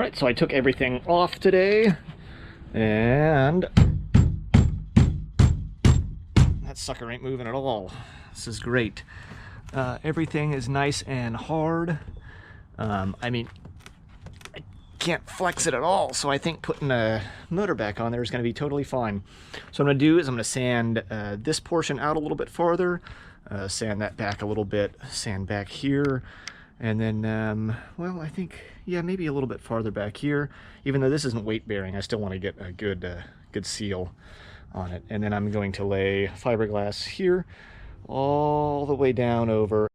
Alright, so I took everything off today, and that sucker ain't moving at all. This is great. Everything is nice and hard. I mean, I can't flex it at all, so I think putting a motor back on there is going to be totally fine. So what I'm going to do is I'm going to sand this portion out a little bit farther, sand that back a little bit, sand back here, and then, well, I think, yeah, maybe a little bit farther back here. Even though this isn't weight bearing, I still want to get a good seal on it. And then I'm going to lay fiberglass here all the way down over.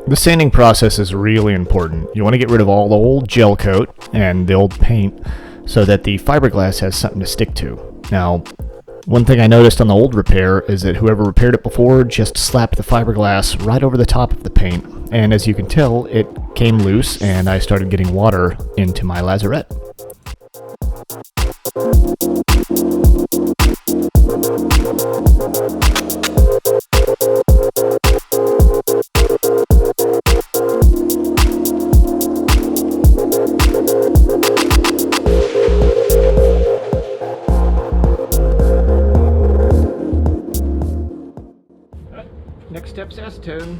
The sanding process is really important. You want to get rid of all the old gel coat and the old paint so that the fiberglass has something to stick to. Now, one thing I noticed on the old repair is that whoever repaired it before just slapped the fiberglass right over the top of the paint. And as you can tell, it came loose and I started getting water into my lazarette. Next step's acetone.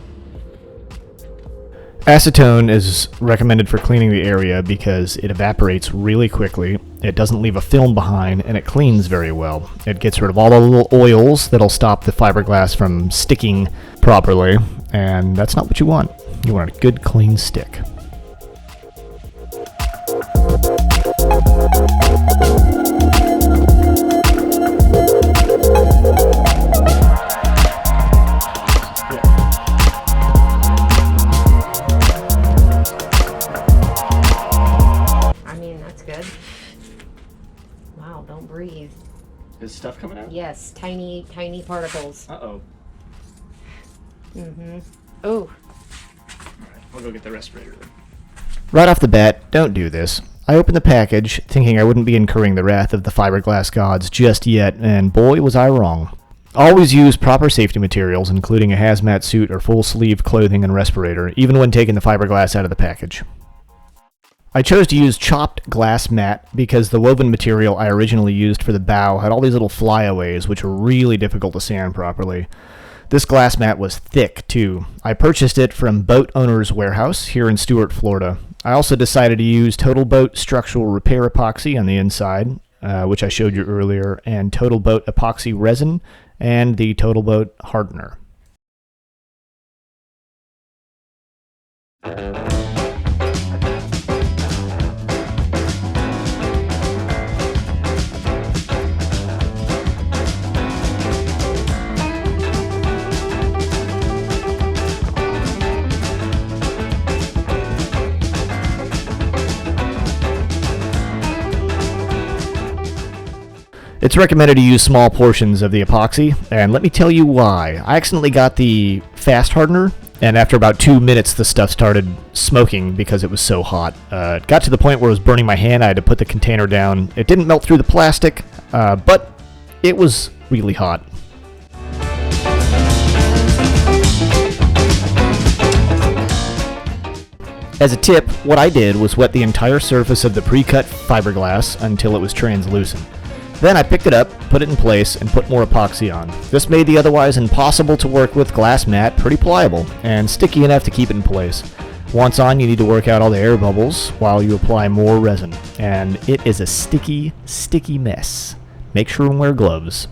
Acetone is recommended for cleaning the area because it evaporates really quickly, it doesn't leave a film behind, and it cleans very well. It gets rid of all the little oils that'll stop the fiberglass from sticking properly, and that's not what you want. You want a good clean stick. Wow, don't breathe. Is stuff coming out? Yes, tiny, tiny particles. Uh-oh. Mm-hmm. Oh. Alright, I'll go get the respirator then. Right off the bat, don't do this. I opened the package thinking I wouldn't be incurring the wrath of the fiberglass gods just yet, and boy was I wrong. Always use proper safety materials, including a hazmat suit or full sleeve clothing and respirator, even when taking the fiberglass out of the package. I chose to use chopped glass mat because the woven material I originally used for the bow had all these little flyaways which were really difficult to sand properly. This glass mat was thick too. I purchased it from Boat Owners Warehouse here in Stuart, Florida. I also decided to use Total Boat structural repair epoxy on the inside, which I showed you earlier, and Total Boat epoxy resin, and the Total Boat hardener. It's recommended to use small portions of the epoxy, and let me tell you why. I accidentally got the fast hardener, and after about 2 minutes the stuff started smoking because it was so hot. It got to the point where it was burning my hand. I had to put the container down. It didn't melt through the plastic, but it was really hot. As a tip, what I did was wet the entire surface of the pre-cut fiberglass until it was translucent. Then I picked it up, put it in place, and put more epoxy on. This made the otherwise impossible to work with glass mat pretty pliable, and sticky enough to keep it in place. Once on, you need to work out all the air bubbles while you apply more resin. And it is a sticky, sticky mess. Make sure and wear gloves.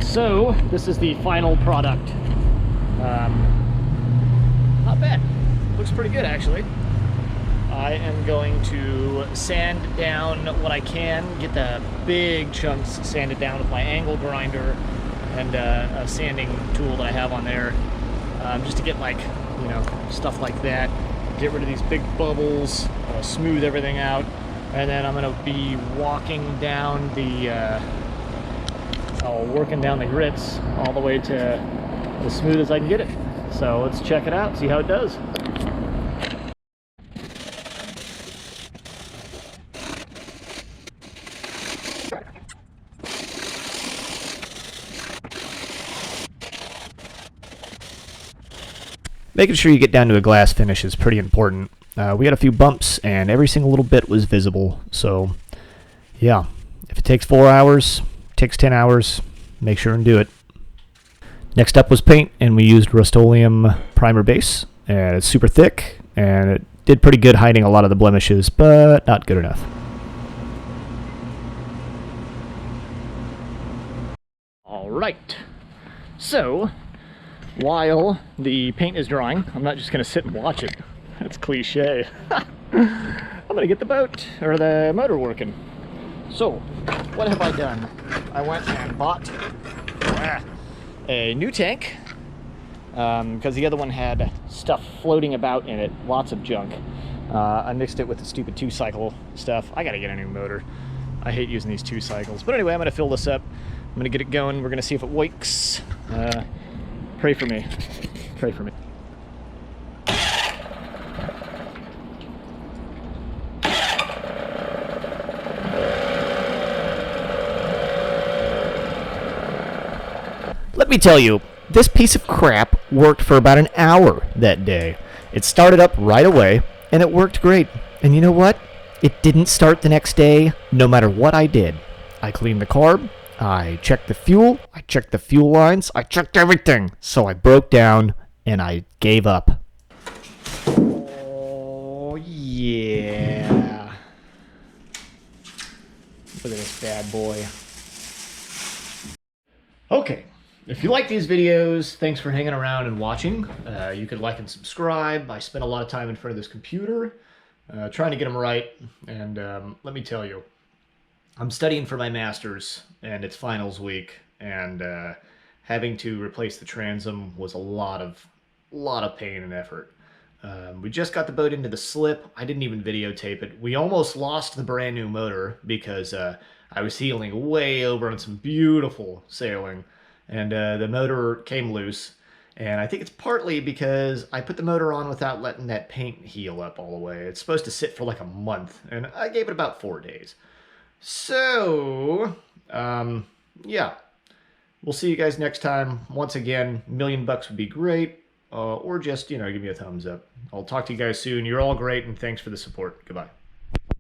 So, this is the final product. Not bad. Looks pretty good, actually. I am going to sand down what I can, get the big chunks sanded down with my angle grinder and a sanding tool that I have on there, just to get, like, you know, stuff like that. Get rid of these big bubbles, smooth everything out, and then I'm going to be walking down the, working down the grits all the way to as smooth as I can get it. So let's check it out, see how it does. Making sure you get down to a glass finish is pretty important. We had a few bumps and every single little bit was visible. So yeah, if it takes 4 hours, takes 10 hours, make sure and do it. Next up was paint, and we used Rust-Oleum primer base, and it's super thick, and it did pretty good hiding a lot of the blemishes, but not good enough. Alright, so while the paint is drying, I'm not just going to sit and watch it. That's cliche. I'm going to get the boat, or the motor working. So, what have I done? I went and bought a new tank, because the other one had stuff floating about in it, lots of junk. I mixed it with the stupid 2-cycle stuff. I gotta get a new motor. I hate using these 2 cycles. But anyway, I'm gonna fill this up. I'm gonna get it going. We're gonna see if it works. Pray for me. Pray for me. Let me tell you, this piece of crap worked for about an hour that day. It started up right away, and it worked great. And you know what? It didn't start the next day, no matter what I did. I cleaned the carb, I checked the fuel, I checked the fuel lines, I checked everything. So I broke down, and I gave up. Oh, yeah. Look at this bad boy. Okay. If you like these videos, thanks for hanging around and watching. You could like and subscribe. I spent a lot of time in front of this computer trying to get them right. And let me tell you, I'm studying for my master's, and it's finals week. And having to replace the transom was a lot of pain and effort. We just got the boat into the slip. I didn't even videotape it. We almost lost the brand new motor because I was heeling way over on some beautiful sailing. And the motor came loose, and I think it's partly because I put the motor on without letting that paint heal up all the way. It's supposed to sit for like a month, and I gave it about 4 days. So, yeah, we'll see you guys next time. Once again, $1,000,000 would be great, or just, you know, give me a thumbs up. I'll talk to you guys soon. You're all great, and thanks for the support. Goodbye.